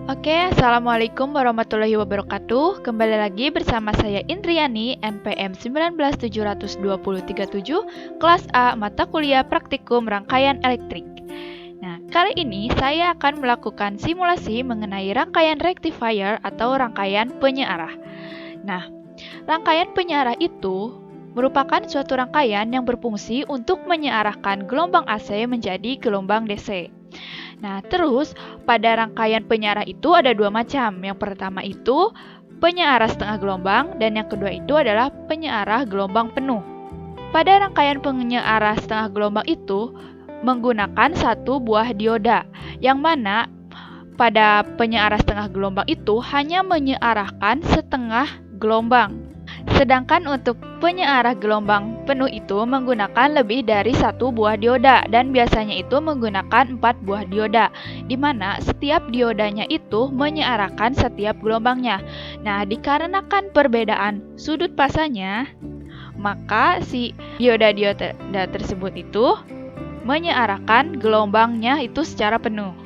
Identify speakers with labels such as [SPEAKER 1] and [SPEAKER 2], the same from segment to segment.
[SPEAKER 1] Assalamualaikum warahmatullahi wabarakatuh. Kembali lagi bersama saya Indriani, NPM 1972037, kelas A, mata kuliah praktikum rangkaian elektrik. Nah, kali ini saya akan melakukan simulasi mengenai rangkaian rectifier atau rangkaian penyearah. Nah, rangkaian penyearah itu merupakan suatu rangkaian yang berfungsi untuk menyearahkan gelombang AC menjadi gelombang DC. Nah, terus pada rangkaian penyearah itu ada dua macam. Yang pertama itu penyearah setengah gelombang dan yang kedua itu adalah penyearah gelombang penuh. Pada rangkaian penyearah setengah gelombang itu menggunakan satu buah dioda, yang mana pada penyearah setengah gelombang itu hanya menyearahkan setengah gelombang. Sedangkan untuk penyearah gelombang penuh itu menggunakan lebih dari satu buah dioda dan biasanya itu menggunakan 4 buah dioda, di mana setiap diodanya itu menyearahkan setiap gelombangnya. Nah, dikarenakan perbedaan sudut pasanya, maka si dioda-dioda tersebut itu menyearahkan gelombangnya itu secara penuh.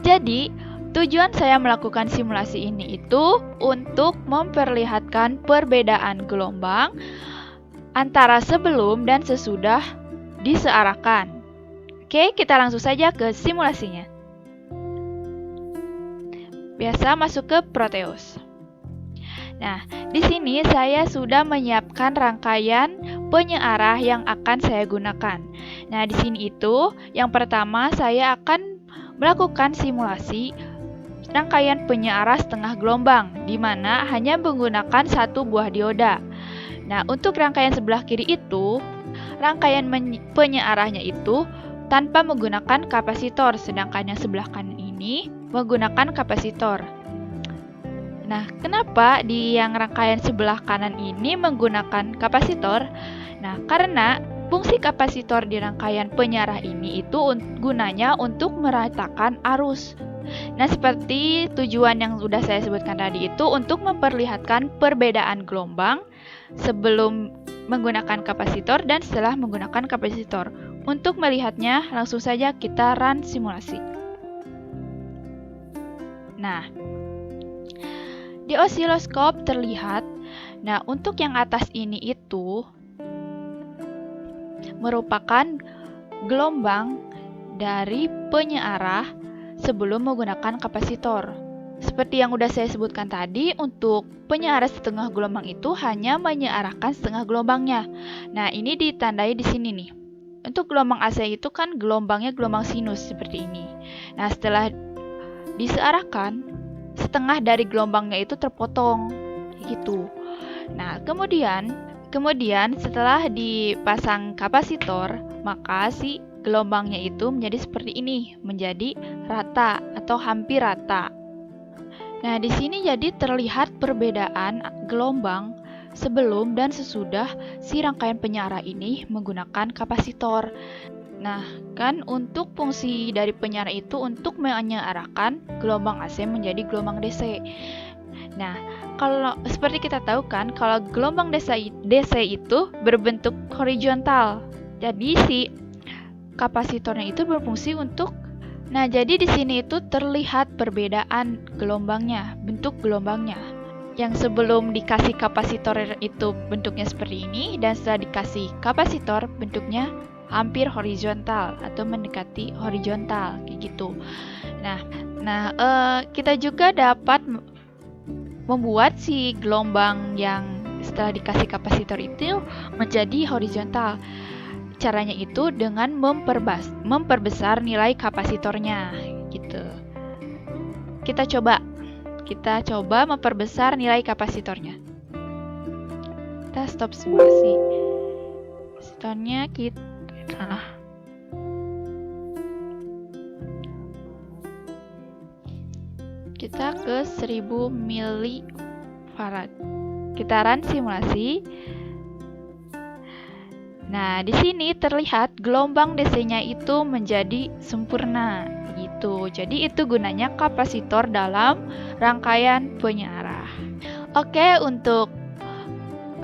[SPEAKER 1] Jadi, tujuan saya melakukan simulasi ini itu untuk memperlihatkan perbedaan gelombang antara sebelum dan sesudah disearahkan. Oke, kita langsung saja ke simulasinya. Biasa masuk ke Proteus. Nah, di sini saya sudah menyiapkan rangkaian penyearah yang akan saya gunakan. Nah, di sini itu yang pertama saya akan melakukan simulasi rangkaian penyearah setengah gelombang, di mana hanya menggunakan satu buah dioda. Nah, untuk rangkaian sebelah kiri itu, rangkaian penyearahnya itu tanpa menggunakan kapasitor, sedangkan yang sebelah kanan ini menggunakan kapasitor. Nah, kenapa di yang rangkaian sebelah kanan ini menggunakan kapasitor? Nah, karena fungsi kapasitor di rangkaian penyearah ini itu gunanya untuk meratakan arus. Nah, seperti tujuan yang sudah saya sebutkan tadi itu untuk memperlihatkan perbedaan gelombang sebelum menggunakan kapasitor dan setelah menggunakan kapasitor. Untuk melihatnya, langsung saja kita run simulasi. Nah, di osiloskop terlihat, nah untuk yang atas ini itu merupakan gelombang dari penyearah sebelum menggunakan kapasitor. Seperti yang sudah saya sebutkan tadi, untuk penyearah setengah gelombang itu hanya menyearahkan setengah gelombangnya. Nah, ini ditandai di sini nih. Untuk gelombang AC itu kan gelombangnya gelombang sinus seperti ini. Nah, setelah disearahkan, setengah dari gelombangnya itu terpotong gitu. Nah, kemudian setelah dipasang kapasitor, maka si gelombangnya itu menjadi seperti ini, menjadi rata atau hampir rata. Nah, di sini jadi terlihat perbedaan gelombang sebelum dan sesudah si rangkaian penyearah ini menggunakan kapasitor. Nah, kan untuk fungsi dari penyearah itu untuk menyearahkan gelombang AC menjadi gelombang DC. Nah, kalau seperti kita tahu kan, kalau gelombang DC itu berbentuk horizontal. Jadi si kapasitornya itu berfungsi untuk. Nah, jadi di sini itu terlihat perbedaan gelombangnya, bentuk gelombangnya. Yang sebelum dikasih kapasitor itu bentuknya seperti ini, dan setelah dikasih kapasitor bentuknya hampir horizontal atau mendekati horizontal kayak gitu. Nah, kita juga dapat membuat si gelombang yang setelah dikasih kapasitor itu menjadi horizontal. Caranya itu dengan memperbesar nilai kapasitornya gitu. Kita coba memperbesar nilai kapasitornya. Kita stop simulasi. Kapasitornya kita ke 1000 milifarad. Kita run simulasi. Nah, di sini terlihat gelombang DC-nya itu menjadi sempurna gitu. Jadi itu gunanya kapasitor dalam rangkaian penyearah. Oke, untuk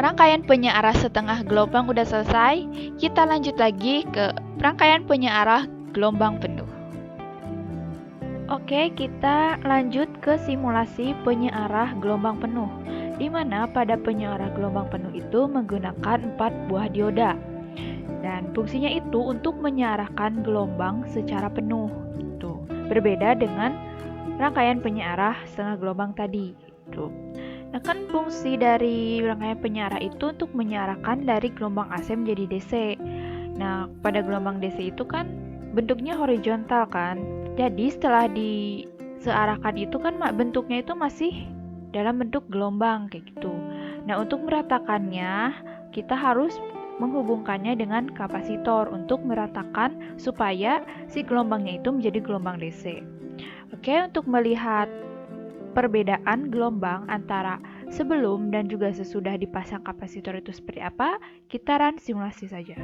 [SPEAKER 1] rangkaian penyearah setengah gelombang udah selesai. Kita lanjut lagi ke rangkaian penyearah gelombang penuh. Oke, kita lanjut ke simulasi penyearah gelombang penuh, di mana pada penyearah gelombang penuh itu menggunakan 4 buah dioda. Dan fungsinya itu untuk menyearahkan gelombang secara penuh. Gitu. Berbeda dengan rangkaian penyearah setengah gelombang tadi. Gitu. Nah kan fungsi dari rangkaian penyearah itu untuk menyearahkan dari gelombang AC menjadi DC. Nah pada gelombang DC itu kan bentuknya horizontal kan. Jadi setelah disearahkan itu kan bentuknya itu masih dalam bentuk gelombang kayak gitu. Nah untuk meratakannya kita harus menghubungkannya dengan kapasitor untuk meratakan supaya si gelombangnya itu menjadi gelombang DC. Oke, untuk melihat perbedaan gelombang antara sebelum dan juga sesudah dipasang kapasitor itu seperti apa, kita run simulasi saja.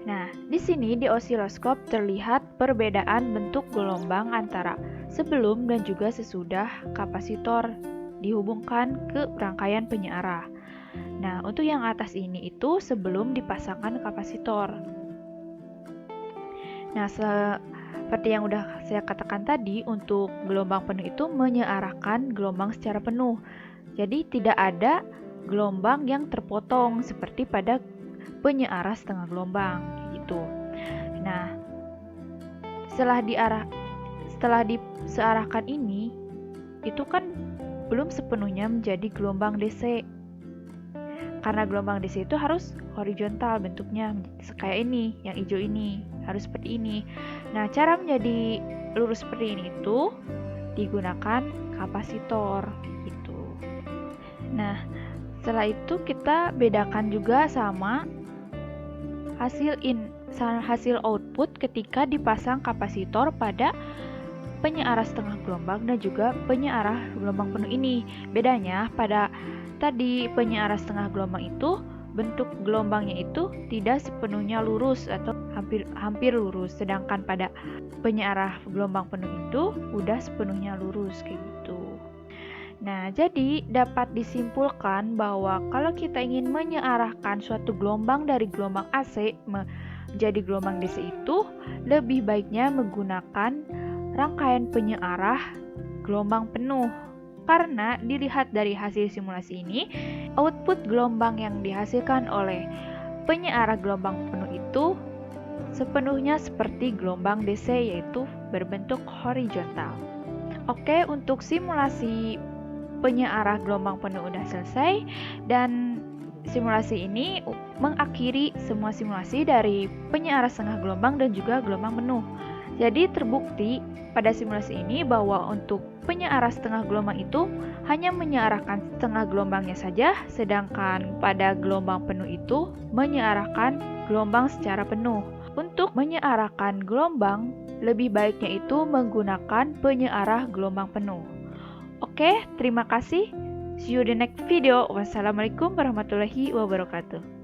[SPEAKER 1] Nah, di sini di osiloskop terlihat perbedaan bentuk gelombang antara sebelum dan juga sesudah kapasitor dihubungkan ke rangkaian penyearah. Nah, untuk yang atas ini itu sebelum dipasangkan kapasitor. Nah, seperti yang udah saya katakan tadi, untuk gelombang penuh itu menyearahkan gelombang secara penuh. Jadi tidak ada gelombang yang terpotong seperti pada penyearah setengah gelombang gitu. Nah, setelah disearahkan ini itu kan belum sepenuhnya menjadi gelombang DC. Karena gelombang DC itu harus horizontal bentuknya, kayak ini, yang hijau ini, harus seperti ini. Nah, cara menjadi lurus seperti ini itu digunakan kapasitor gitu. Nah, setelah itu kita bedakan juga sama hasil output ketika dipasang kapasitor pada penyearah setengah gelombang dan juga penyearah gelombang penuh ini. Bedanya pada tadi penyearah setengah gelombang itu bentuk gelombangnya itu tidak sepenuhnya lurus atau hampir lurus, sedangkan pada penyearah gelombang penuh itu udah sepenuhnya lurus kayak gitu. Nah, jadi dapat disimpulkan bahwa kalau kita ingin menyearahkan suatu gelombang dari gelombang AC menjadi gelombang DC itu lebih baiknya menggunakan rangkaian penyearah gelombang penuh. Karena dilihat dari hasil simulasi ini, output gelombang yang dihasilkan oleh penyearah gelombang penuh itu sepenuhnya seperti gelombang DC, yaitu berbentuk horizontal. Oke, untuk simulasi penyearah gelombang penuh udah selesai, dan simulasi ini mengakhiri semua simulasi dari penyearah setengah gelombang dan juga gelombang penuh. Jadi terbukti pada simulasi ini bahwa untuk penyearah setengah gelombang itu hanya menyearahkan setengah gelombangnya saja, sedangkan pada gelombang penuh itu menyearahkan gelombang secara penuh. Untuk menyearahkan gelombang, lebih baiknya itu menggunakan penyearah gelombang penuh. Oke, terima kasih. See you the next video. Wassalamualaikum warahmatullahi wabarakatuh.